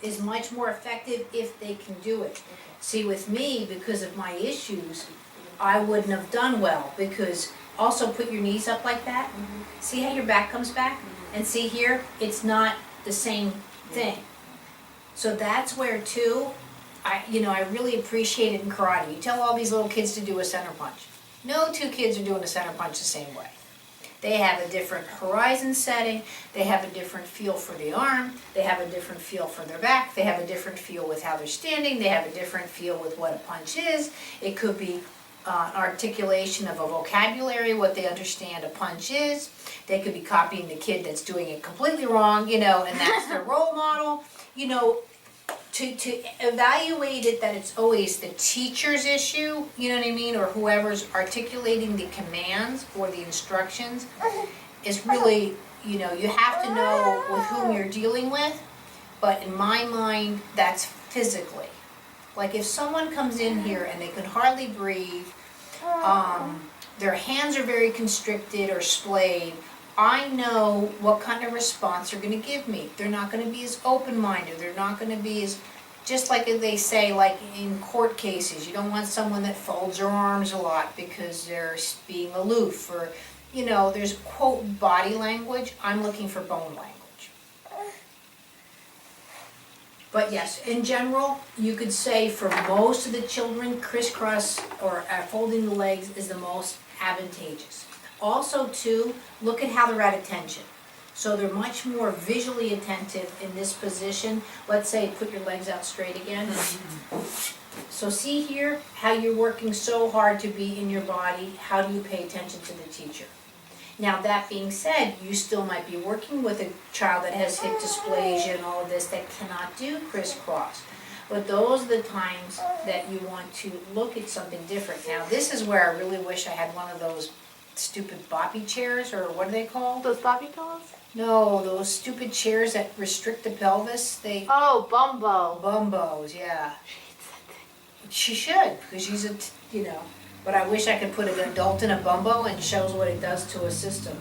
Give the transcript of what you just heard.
is much more effective if they can do it. See, with me, because of my issues, I wouldn't have done well, because also put your knees up like that. See how your back comes back? And see here, it's not the same thing. So that's where too, I really appreciate it in karate. You tell all these little kids to do a center punch. No two kids are doing a center punch the same way. They have a different horizon setting, they have a different feel for the arm, they have a different feel for their back, they have a different feel with how they're standing, they have a different feel with what a punch is. It could be articulation of a vocabulary, what they understand a punch is. They could be copying the kid that's doing it completely wrong, and that's their role model. To evaluate it that it's always the teacher's issue, you know what I mean, or whoever's articulating the commands or the instructions, is really, you have to know with whom you're dealing with, but in my mind, that's physically. Like if someone comes in here and they can hardly breathe, their hands are very constricted or splayed, I know what kind of response they're going to give me. They're not going to be as open-minded. They're not going to be as, just like they say, like in court cases, you don't want someone that folds their arms a lot because they're being aloof, or, there's quote body language. I'm looking for bone language. But yes, in general, you could say for most of the children, crisscross or folding the legs is the most advantageous. Also, too, look at how they're at attention. So they're much more visually attentive in this position. Let's say put your legs out straight again. So see here how you're working so hard to be in your body. How do you pay attention to the teacher? Now that being said, you still might be working with a child that has hip dysplasia and all of this that cannot do crisscross. But those are the times that you want to look at something different. Now this is where I really wish I had one of those stupid boppy chairs, or what are they called? Those boppy pillows? No, those stupid chairs that restrict the pelvis. Oh, bumbo. Bumbos, yeah. She should, because she's but I wish I could put an adult in a bumbo and shows what it does to a system.